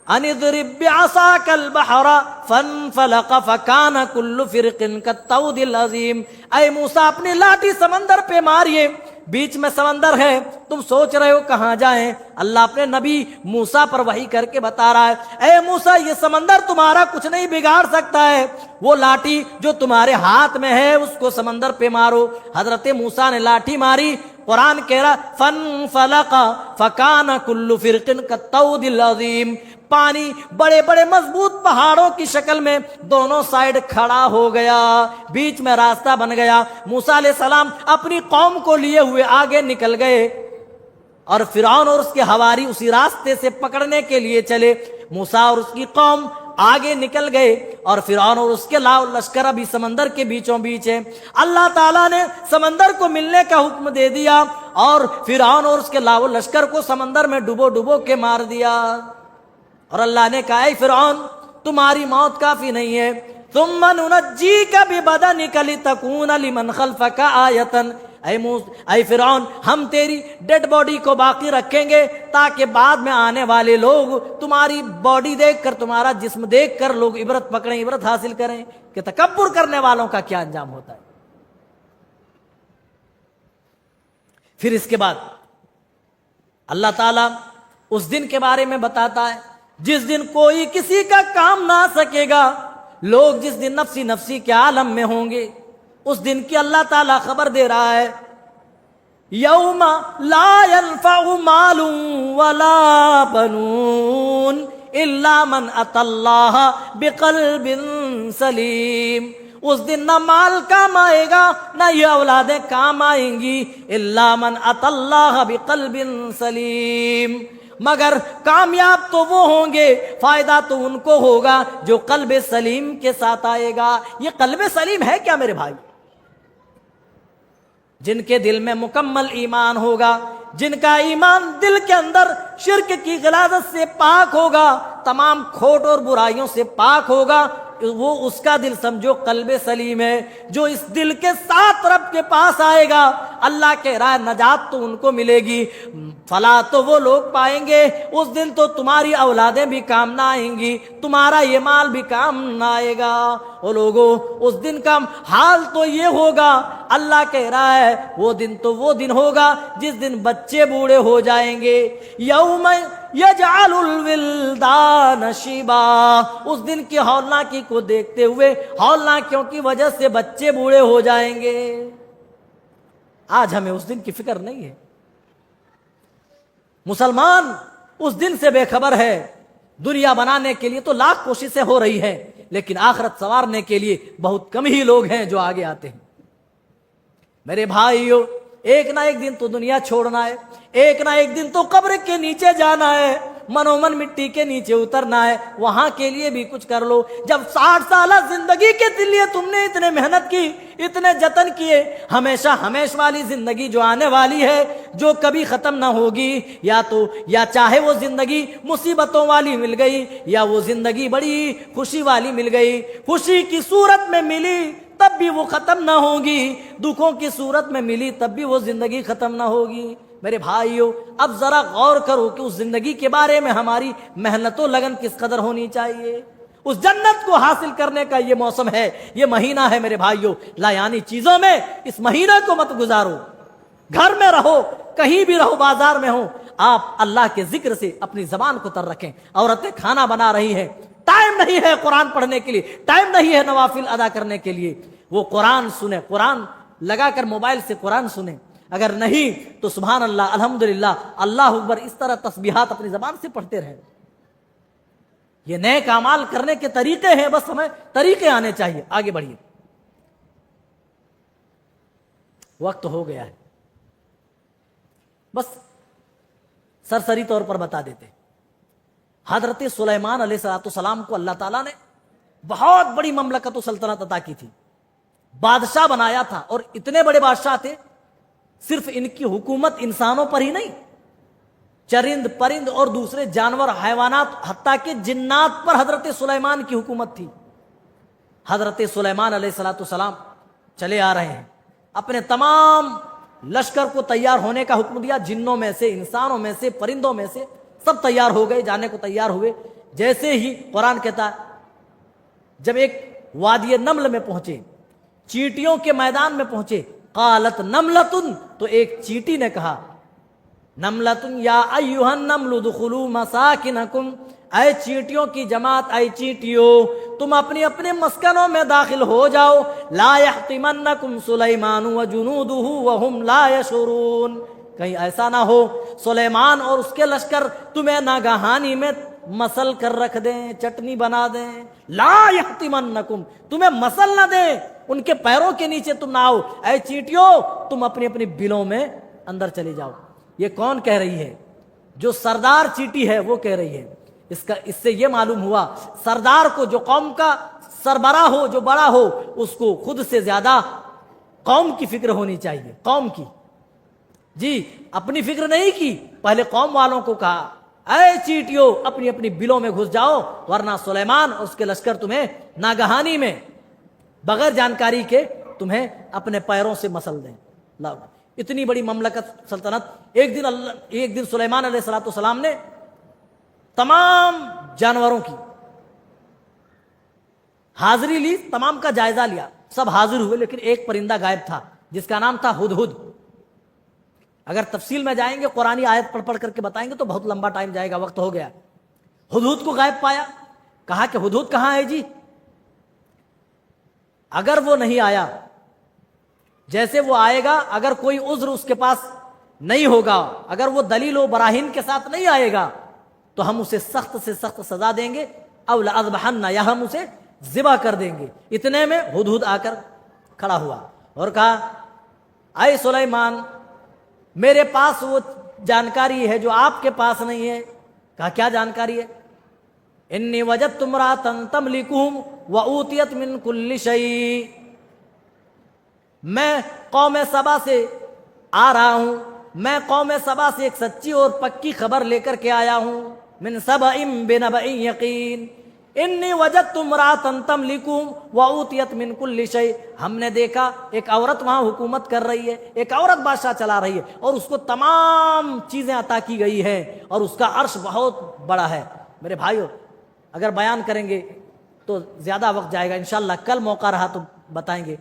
ان اضرب بعصاک البحر فانفلق فکان کل فرق کالطود العظیم، اے موسیٰ اپنی لاٹھی سمندر پہ ماریے، بیچ میں سمندر ہے، تم سوچ رہے ہو کہاں جائیں، اللہ اپنے نبی موسیٰ پر وحی کر کے بتا رہا ہے اے موسیٰ یہ سمندر تمہارا کچھ نہیں بگاڑ سکتا ہے، وہ لاٹھی جو تمہارے ہاتھ میں ہے اس کو سمندر پہ مارو۔ حضرت موسیٰ نے لاٹھی ماری، قرآن کہہ رہا فانفلق فکان کل فرق کالطود العظیم، پانی بڑے بڑے مضبوط پہاڑوں کی شکل میں دونوں سائیڈ کھڑا ہو گیا، بیچ میں راستہ بن گیا۔ موسیٰ علیہ السلام اپنی قوم کو لیے ہوئے آگے نکل گئے اور فرعون اور اس کے حواری اسی راستے سے پکڑنے کے لیے چلے۔ موسیٰ اور اس کی قوم آگے نکل گئے اور فرعون اور اس کے لاؤ لشکر ابھی سمندر کے بیچوں بیچ ہے۔ اللہ تعالیٰ نے سمندر کو ملنے کا حکم دے دیا اور فرعون اور اس کے لاؤ لشکر کو سمندر میں ڈبو ڈبو کے مار دیا۔ اور اللہ نے کہا اے فرعون تمہاری موت کافی نہیں ہے، ثم ننجیک ببدنک لتکون لمن خلفک آیۃ، اے فرعون ہم تیری ڈیڈ باڈی کو باقی رکھیں گے تاکہ بعد میں آنے والے لوگ تمہاری باڈی دیکھ کر، تمہارا جسم دیکھ کر لوگ عبرت پکڑیں، عبرت حاصل کریں کہ تکبر کرنے والوں کا کیا انجام ہوتا ہے۔ پھر اس کے بعد اللہ تعالیٰ اس دن کے بارے میں بتاتا ہے جس دن کوئی کسی کا کام نہ آ سکے گا، لوگ جس دن نفسی نفسی کے عالم میں ہوں گے، اس دن کی اللہ تعالیٰ خبر دے رہا ہے یوم لا ينفع مال ولا بنون الا من اتى اللہ بقلب سلیم، اس دن نہ مال کام آئے گا نہ یہ اولادیں کام آئیں گی، الا من اتى اللہ بقلب سلیم، مگر کامیاب تو وہ ہوں گے، فائدہ تو ان کو ہوگا جو قلب سلیم کے ساتھ آئے گا۔ یہ قلب سلیم ہے کیا میرے بھائی؟ جن کے دل میں مکمل ایمان ہوگا، جن کا ایمان دل کے اندر شرک کی غلاظت سے پاک ہوگا، تمام کھوٹ اور برائیوں سے پاک ہوگا، وہ اس کا دل سمجھو قلب سلیم ہے۔ جو اس دل کے ساتھ رب کے پاس آئے گا، اللہ کہہ رہا ہے نجات تو ان کو ملے گی، فلا تو وہ لوگ پائیں گے، اس دن تو تمہاری اولادیں بھی کام نہ آئیں گی، تمہارا یہ مال بھی کام نہ آئے گا۔ او لوگوں، اس دن کا حال تو یہ ہوگا، اللہ کہہ رہا ہے وہ دن تو وہ دن ہوگا جس دن بچے بوڑھے ہو جائیں گے۔ یوم یجعل الولدان شیبا، اس دن کی ہولناکی کو دیکھتے ہوئے، ہولناکیوں کی وجہ سے بچے بوڑھے ہو جائیں گے۔ آج ہمیں اس دن کی فکر نہیں ہے، مسلمان اس دن سے بے خبر ہے۔ دنیا بنانے کے لیے تو لاکھ کوششیں ہو رہی ہیں، لیکن آخرت سنوارنے کے لیے بہت کم ہی لوگ ہیں جو آگے آتے ہیں۔ میرے بھائیو، ایک نہ ایک دن تو دنیا چھوڑنا ہے، ایک نہ ایک دن تو قبر کے نیچے جانا ہے، منومن مٹی کے نیچے اترنا ہے، وہاں کے لیے بھی کچھ کر لو۔ جب 60 سالہ زندگی کے لیے تم نے اتنے محنت کی، اتنے جتن کیے، ہمیشہ ہمیشہ والی زندگی جو آنے والی ہے، جو کبھی ختم نہ ہوگی، یا چاہے وہ زندگی مصیبتوں والی مل گئی یا وہ زندگی بڑی خوشی والی مل گئی، خوشی کی صورت میں ملی تب بھی وہ ختم نہ ہوگی، دکھوں کی صورت میں ملی تب بھی وہ زندگی ختم نہ ہوگی۔ میرے بھائیو، اب ذرا غور کرو کہ اس زندگی کے بارے میں ہماری محنت و لگن کس قدر ہونی چاہیے۔ اس جنت کو حاصل کرنے کا یہ موسم ہے، یہ مہینہ ہے میرے بھائیو، لایانی چیزوں میں اس مہینہ کو مت گزارو۔ گھر میں رہو، کہیں بھی رہو، بازار میں ہو، آپ اللہ کے ذکر سے اپنی زبان کو تر رکھیں۔ عورتیں کھانا بنا رہی ہیں، ٹائم نہیں ہے قرآن پڑھنے کے لیے، ٹائم نہیں ہے نوافل ادا کرنے کے لیے، وہ قرآن سنیں، قرآن لگا کر موبائل سے قرآن سنیں، اگر نہیں تو سبحان اللہ، الحمدللہ، اللہ اکبر، اس طرح تسبیحات اپنی زبان سے پڑھتے رہیں۔ یہ نیک اعمال کرنے کے طریقے ہیں، بس ہمیں طریقے آنے چاہیے۔ آگے بڑھیے، وقت ہو گیا ہے، بس سرسری طور پر بتا دیتے۔ حضرت سلیمان علیہ السلام کو اللہ تعالیٰ نے بہت بڑی مملکت و سلطنت عطا کی تھی، بادشاہ بنایا تھا، اور اتنے بڑے بادشاہ تھے، صرف ان کی حکومت انسانوں پر ہی نہیں، چرند پرند اور دوسرے جانور، حیوانات، حتیٰ کہ جنات پر حضرت سلیمان کی حکومت تھی۔ حضرت سلیمان علیہ السلام چلے آ رہے ہیں، اپنے تمام لشکر کو تیار ہونے کا حکم دیا، جنوں میں سے، انسانوں میں سے، پرندوں میں سے، سب تیار ہو گئے، جانے کو تیار ہوئے۔ جیسے ہی قرآن کہتا ہے جب ایک وادی نمل میں پہنچے، چیٹیوں کے میدان میں پہنچے، قالت نملتن، تو ایک چیٹی نے کہا، نملتن یا ایھا النمل ادخلوا مساکنکم، اے چیٹیوں کی جماعت، اے چیٹیوں، تم اپنے اپنے مسکنوں میں داخل ہو جاؤ، لا یحطمنکم سلیمان وجنودہ وہم لا یشعرون، کہیں ایسا نہ ہو سلیمان اور اس کے لشکر تمہیں ناگہانی میں مسل کر رکھ دیں، چٹنی بنا دیں، لا یحطمنکم، تمہیں مسل نہ دیں، ان کے پیروں کے نیچے تم نہ آؤ، اے چیٹیوں تم اپنی اپنی بلوں میں اندر چلے جاؤ۔ یہ کون کہہ رہی ہے؟ جو سردار چیٹی ہے وہ کہہ رہی ہے۔ اس سے یہ معلوم ہوا سردار کو، جو قوم کا سربراہ ہو، جو بڑا ہو، اس کو خود سے زیادہ قوم کی فکر ہونی چاہیے، قوم کی، جی اپنی فکر نہیں کی، پہلے قوم والوں کو کہا اے چیٹیوں اپنی اپنی بلوں میں گھس جاؤ، ورنہ سلیمان اور اس کے لشکر تمہیں ناگہانی میں بغیر جانکاری کے تمہیں اپنے پیروں سے مسل دیں۔ اتنی بڑی مملکت سلطنت، ایک دن سلیمان علیہ السلام نے تمام جانوروں کی حاضری لی، تمام کا جائزہ لیا، سب حاضر ہوئے، لیکن ایک پرندہ غائب تھا جس کا نام تھا ہدہد۔ اگر تفصیل میں جائیں گے، قرآنی آیت پڑھ کر کے بتائیں گے تو بہت لمبا ٹائم جائے گا، وقت ہو گیا۔ ہدہد کو غائب پایا، کہا کہ ہدہد کہاں ہے جی؟ اگر وہ نہیں آیا، جیسے وہ آئے گا، اگر کوئی عذر اس کے پاس نہیں ہوگا، اگر وہ دلیل و براہین کے ساتھ نہیں آئے گا، تو ہم اسے سخت سے سخت سزا دیں گے، او لأذبحن، یا ہم اسے ذبح کر دیں گے۔ اتنے میں ہدہد آ کر کھڑا ہوا اور کہا اے سلیمان، میرے پاس وہ جانکاری ہے جو آپ کے پاس نہیں ہے۔ کہا کیا جانکاری ہے؟ انی وجدت امرأۃ تملکہم وأوتیت من کل شیء، میں قوم سبا سے آ رہا ہوں، میں قوم سبا سے ایک سچی اور پکی خبر لے کر کے آیا ہوں، من سبأ بنبأ یقین، انی وجدت امرأۃ تملکہم وأوتیت من کل شیء، ہم نے دیکھا ایک عورت وہاں حکومت کر رہی ہے، ایک عورت بادشاہ چلا رہی ہے اور اس کو تمام چیزیں عطا کی گئی ہیں اور اس کا عرش بہت بڑا ہے۔ میرے بھائیو، اگر بیان کریں گے تو زیادہ وقت جائے گا، انشاءاللہ کل موقع رہا تو بتائیں گے۔